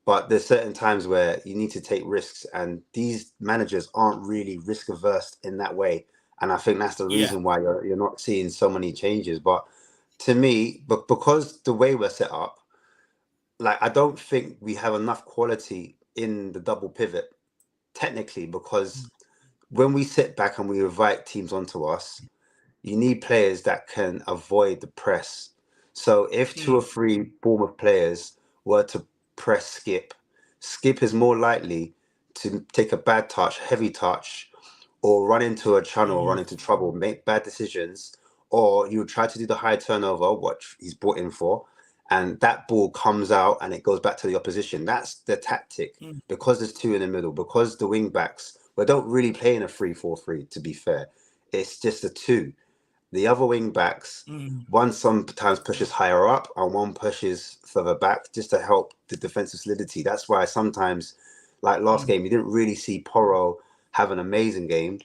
But there's certain times where you need to take risks, and these managers aren't really risk averse in that way. And I think that's the reason why you're not seeing so many changes. But to me, because the way we're set up, like I don't think we have enough quality in the double pivot technically, because when we sit back and we invite teams onto us, you need players that can avoid the press. So if 2 or 3 Bournemouth players were to press Skip is more likely to take a bad touch, heavy touch, or run into a channel, run into trouble, make bad decisions, or you would try to do the high turnover, what he's brought in for, and that ball comes out and it goes back to the opposition. That's the tactic. Because there's 2 in the middle, because the wing backs, we don't really play in a 3-4-3, to be fair. It's just a 2. The other wing backs, one sometimes pushes higher up and one pushes further back just to help the defensive solidity. That's why sometimes, like last game, you didn't really see Porro have an amazing game.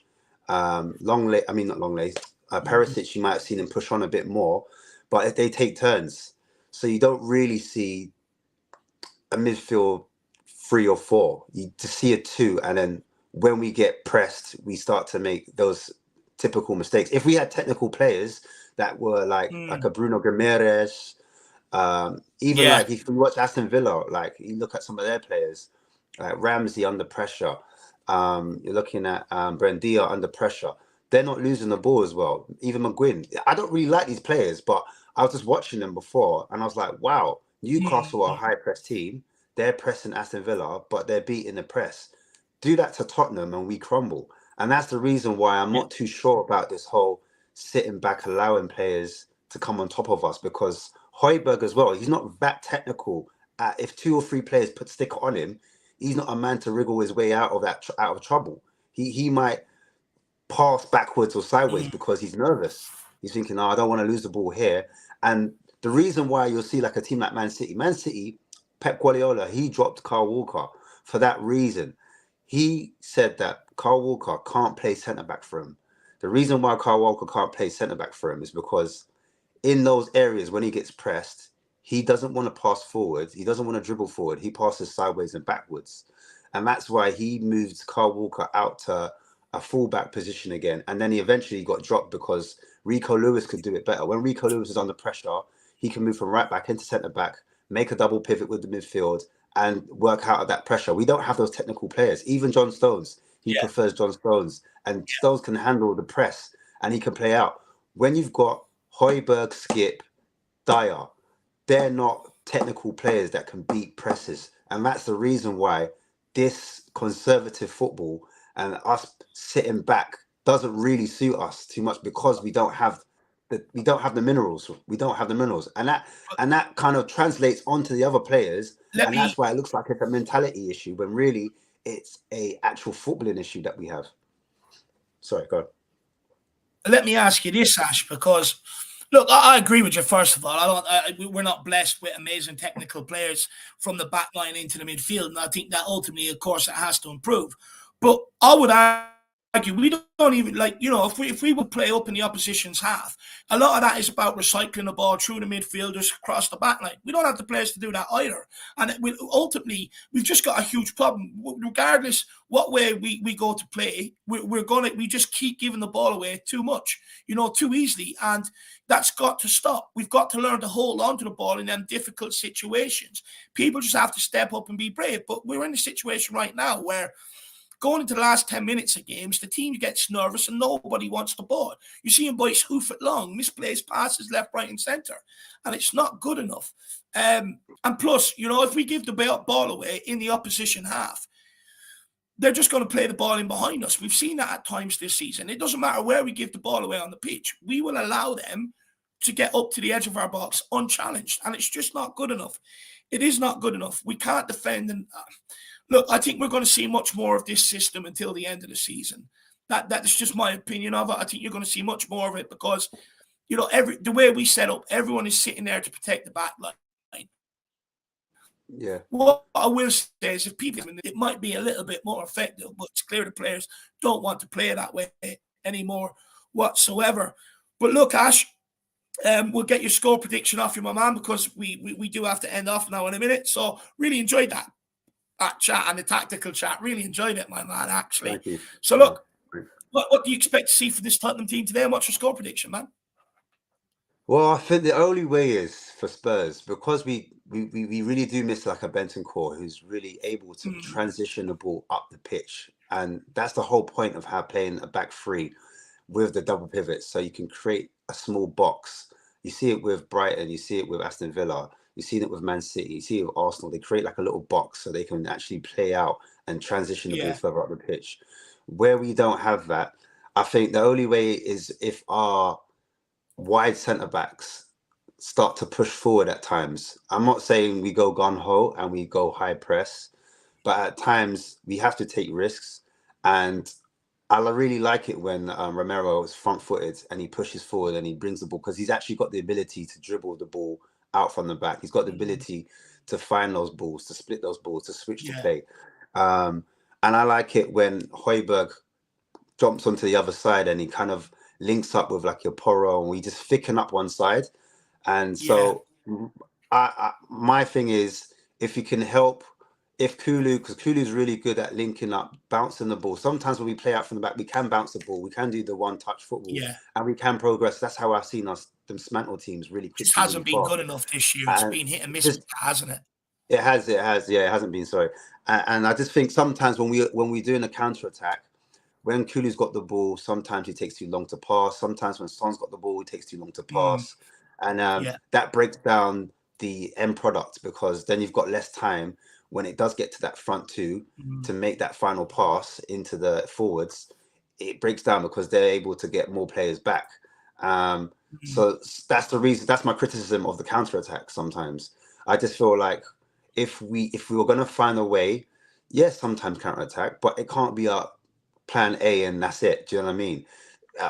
Perisic, you might have seen him push on a bit more, but if they take turns. So you don't really see a midfield 3 or 4. You just see a 2, and then when we get pressed, we start to make those typical mistakes. If we had technical players that were like a Bruno Guimaraes, like if you watch Aston Villa, like you look at some of their players, like Ramsey under pressure, you're looking at Buendia under pressure. They're not losing the ball as well. Even McGuinn. I don't really like these players, but I was just watching them before, and I was like, wow, Newcastle are a high press team. They're pressing Aston Villa, but they're beating the press. Do that to Tottenham and we crumble. And that's the reason why I'm not too sure about this whole sitting back, allowing players to come on top of us, because Højbjerg as well, he's not that technical. If 2 or 3 players put stick on him, he's not a man to wriggle his way out of trouble. He might pass backwards or sideways because he's nervous. He's thinking, I don't want to lose the ball here. And the reason why you'll see like a team like Man City, Pep Guardiola, he dropped Kyle Walker for that reason. He said that Kyle Walker can't play centre-back for him. The reason why Kyle Walker can't play centre-back for him is because in those areas when he gets pressed, he doesn't want to pass forward. He doesn't want to dribble forward. He passes sideways and backwards. And that's why he moved Kyle Walker out to a full-back position again. And then he eventually got dropped because Rico Lewis could do it better. When Rico Lewis is under pressure, he can move from right back into centre-back, make a double pivot with the midfield, and work out of that pressure. We don't have those technical players. Even John Stones, he prefers John Stones, and Stones can handle the press and he can play out. When you've got Højbjerg, Skip, Dyer, they're not technical players that can beat presses. And that's the reason why this conservative football and us sitting back doesn't really suit us too much, because we don't have the minerals. We don't have the minerals. And that kind of translates onto the other players. And that's why it looks like it's a mentality issue when really it's a actual footballing issue that we have. Sorry, go on. Let me ask you this, Ash, because look, I agree with you. First of all, we're not blessed with amazing technical players from the back line into the midfield, and I think that ultimately, of course, it has to improve. But I would argue we don't even, like, you know, if we would play up in the opposition's half, a lot of that is about recycling the ball through the midfielders across the back line. We don't have the players to do that either, and ultimately we've just got a huge problem. Regardless what way we go to play, we just keep giving the ball away too much, you know, too easily, and that's got to stop. We've got to learn to hold on to the ball in them difficult situations. People just have to step up and be brave. But we're in a situation right now where, going into the last 10 minutes of games, the team gets nervous and nobody wants the ball. You see them boys hoof it long, misplaced passes left, right, and centre, and it's not good enough. And plus, you know, if we give the ball away in the opposition half, they're just going to play the ball in behind us. We've seen that at times this season. It doesn't matter where we give the ball away on the pitch. We will allow them to get up to the edge of our box unchallenged, and it's just not good enough. It is not good enough. We can't defend. And look, I think we're going to see much more of this system until the end of the season. That's just my opinion of it. I think you're going to see much more of it because, you know, the way we set up, everyone is sitting there to protect the back line. Yeah. What I will say is, if people, it might be a little bit more effective, but it's clear the players don't want to play that way anymore whatsoever. But look, Ash, we'll get your score prediction off you, my man, because we do have to end off now in a minute. So really enjoyed that chat and the tactical chat. Really enjoyed it, my man, actually. Thank you. So look, what do you expect to see for this Tottenham team today, and what's your score prediction, man? Well, I think the only way is for Spurs, because we really do miss like a Bentancur who's really able to transition the ball up the pitch. And that's the whole point of how playing a back three with the double pivots. So you can create a small box. You see it with Brighton, you see it with Aston Villa, you've seen it with Man City, you see it with Arsenal. They create like a little box so they can actually play out and transition the ball further up the pitch. Where we don't have that, I think the only way is if our wide centre backs start to push forward at times. I'm not saying we go gun ho and we go high press, but at times we have to take risks. And I really like it when Romero is front footed and he pushes forward and he brings the ball, because he's actually got the ability to dribble the ball out from the back. He's got the ability to find those balls, to split those balls, to switch to play. And I like it when Højbjerg jumps onto the other side and he kind of links up with like your Porro, and we just thicken up one side. And so my thing is, if you can help, if because Kulu's really good at linking up, bouncing the ball. Sometimes when we play out from the back, we can bounce the ball, we can do the one-touch football, and we can progress. That's how I've seen us dismantle teams really quickly. Just hasn't been good enough this year. It's been hit and miss, hasn't it? It has. Yeah, it hasn't been. Sorry, and I just think sometimes when we're doing a counter attack, when Kulu's got the ball, sometimes it takes too long to pass. Sometimes when Son's got the ball, it takes too long to pass. And that breaks down the end product, because then you've got less time when it does get to that front two to make that final pass into the forwards. It breaks down because they're able to get more players back. So that's the reason. That's my criticism of the counter attack. Sometimes I just feel like if we were going to find a way, yes, sometimes counter attack, but it can't be a plan A and that's it. Do you know what I mean?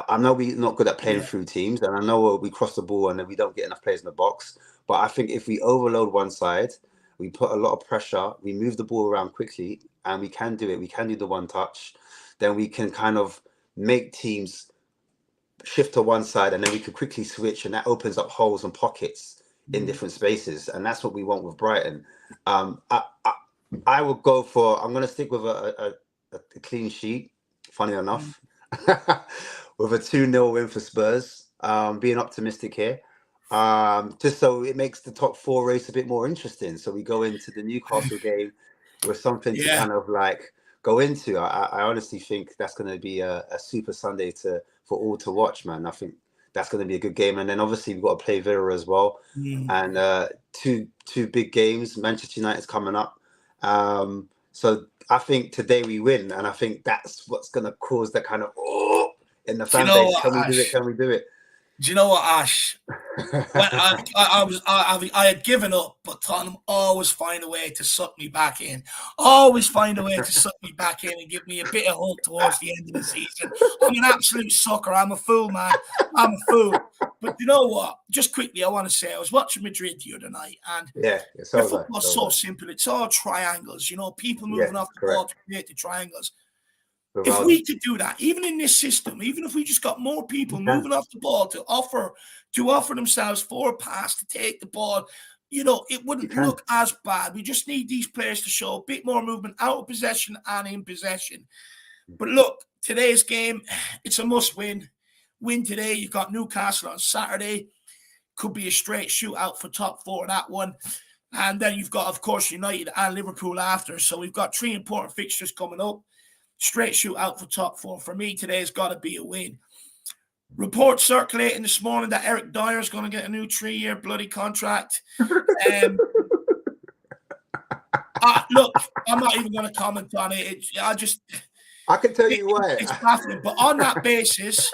I know we're not good at playing through teams, and I know we cross the ball and then we don't get enough players in the box. But I think if we overload one side, we put a lot of pressure, we move the ball around quickly, and we can do it. We can do the one touch. Then we can kind of make teams shift to one side, and then we can quickly switch, and that opens up holes and pockets in different spaces. And that's what we want with Brighton. I would go for, I'm going to stick with a clean sheet, funny enough, with a 2-0 win for Spurs. Being optimistic here, just so it makes the top 4 race a bit more interesting. So we go into the Newcastle game with something to kind of like go into. I honestly think that's going to be a super Sunday for all to watch, man. I think That's going to be a good game. And then obviously we've got to play Villa as well. And two big games. Manchester United's coming up. So I think today we win, and I think that's what's going to cause the kind of in the fan base. Can we do it? Can we do it? Do you know what, Ash? When I had given up, but Tottenham always find a way to suck me back in. Always find a way to suck me back in and give me a bit of hope towards the end of the season. I'm an absolute sucker. I'm a fool, man. I'm a fool. But you know what? Just quickly, I want to say I was watching Madrid the other night, and football's so simple. It's all triangles. You know, people moving off the ball to create the triangles. If we could do that, even in this system, even if we just got more people moving off the ball to offer themselves for a pass to take the ball, you know, it wouldn't look as bad. We just need these players to show a bit more movement out of possession and in possession. But look, today's game, it's a must win. Win today. You've got Newcastle on Saturday. Could be a straight shootout for top four, that one. And then you've got, of course, United and Liverpool after. So we've got 3 important fixtures coming up. Straight shootout for top four. For me, today's got to be a win. Reports circulating this morning that Eric Dyer's going to get a new 3-year bloody contract. Look, I'm not even going to comment on it. I can tell you why. It's baffling. But on that basis,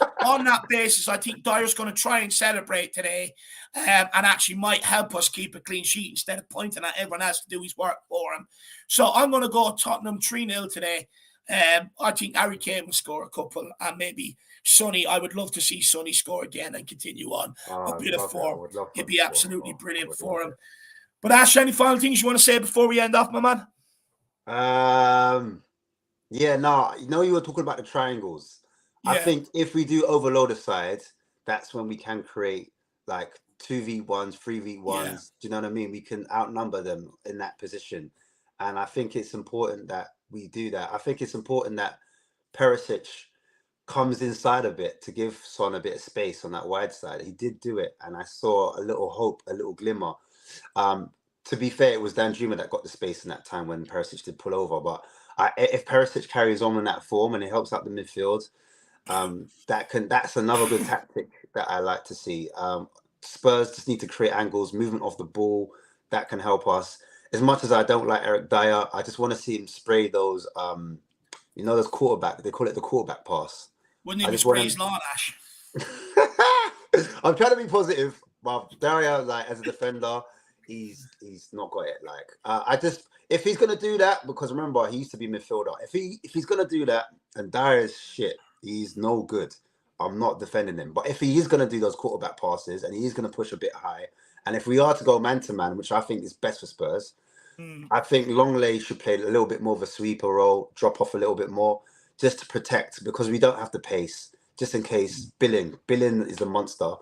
I think Dyer's going to try and celebrate today, and actually might help us keep a clean sheet instead of pointing at everyone else to do his work for him. So I'm going to go Tottenham 3-0 today. I think Harry Kane will score a couple, and maybe Sonny. I would love to see Sonny score again and continue on a bit of form. It'd be absolutely brilliant for him. But Ash, any final things you want to say before we end off, my man? Yeah, no, you were talking about the triangles. Yeah. I think if we do overload a side, that's when we can create like 2v1s, 3v1s. Yeah. Do you know what I mean? We can outnumber them in that position. And I think it's important that we do that. I think it's important that Perisic comes inside a bit to give Son a bit of space on that wide side. He did do it, and I saw a little hope, a little glimmer. To be fair, it was Danjuma that got the space in that time when Perisic did pull over. But if Perisic carries on in that form and it helps out the midfield, that's another good tactic that I like to see. Spurs just need to create angles, movement off the ball. That can help us. As much as I don't like Eric Dyer, I just want to see him spray those, those quarterback. They call it the quarterback pass. Wouldn't he spray his lawn, Ash? I'm trying to be positive, but Dyer, like as a defender, he's not got it. Like if he's gonna do that, because remember he used to be midfielder. If he's gonna do that, and Dyer is shit, he's no good. I'm not defending him. But if he is gonna do those quarterback passes and he is gonna push a bit high. And if we are to go man-to-man, which I think is best for Spurs, I think Longley should play a little bit more of a sweeper role, drop off a little bit more, just to protect, because we don't have the pace, just in case. Billing is the monster.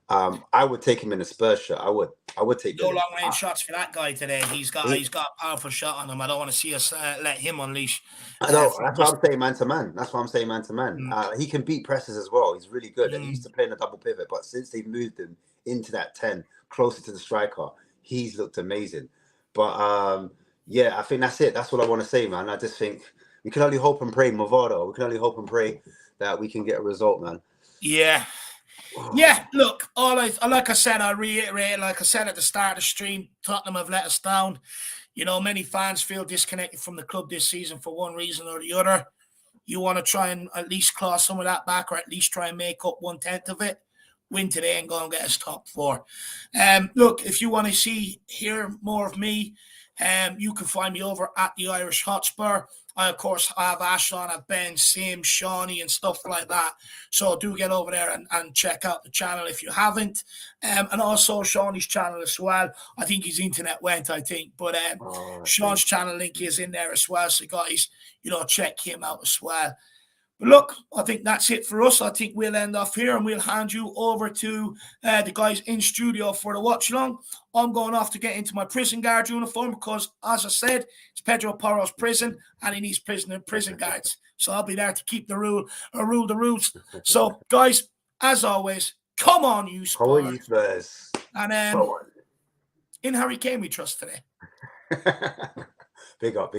I would take him in a Spurs shirt. I would take no long-range shots for that guy today. He's got a powerful shot on him. I don't want to see us let him unleash. I know. That's why I'm saying man-to-man. That's why I'm saying man-to-man. He can beat presses as well. He's really good. And he used to play in a double pivot, but since they've moved him into that 10, closer to the striker, he's looked amazing. But yeah, I think that's it. That's what I want to say, man. I just think we can only hope and pray, Movado. We can only hope and pray that we can get a result, man. Yeah. Yeah, look, like I said, I'll reiterate, like I said at the start of the stream, Tottenham have let us down. You know, many fans feel disconnected from the club this season for one reason or the other. You want to try and at least claw some of that back, or at least try and make up 1/10 of it. Win today and go and get us top four. Look, if you want to hear more of me, you can find me over at the Irish Hotspur. I, of course, have Ash on, I have Ben, Sim, Shawnee, and stuff like that. So do get over there and check out the channel if you haven't. And also Shawnee's channel as well. I think his internet went, But Sean's channel link is in there as well. So guys, check him out as well. But look, I think that's it for us. I think we'll end off here and we'll hand you over to the guys in studio for the watch along. I'm going off to get into my prison guard uniform because, as I said, it's Pedro Porro's prison and he needs prison guards. So I'll be there to keep the rule the rules. So, guys, as always, come on, you Spurs. Come on, you Spurs. And in Harry Kane we trust today. Big up.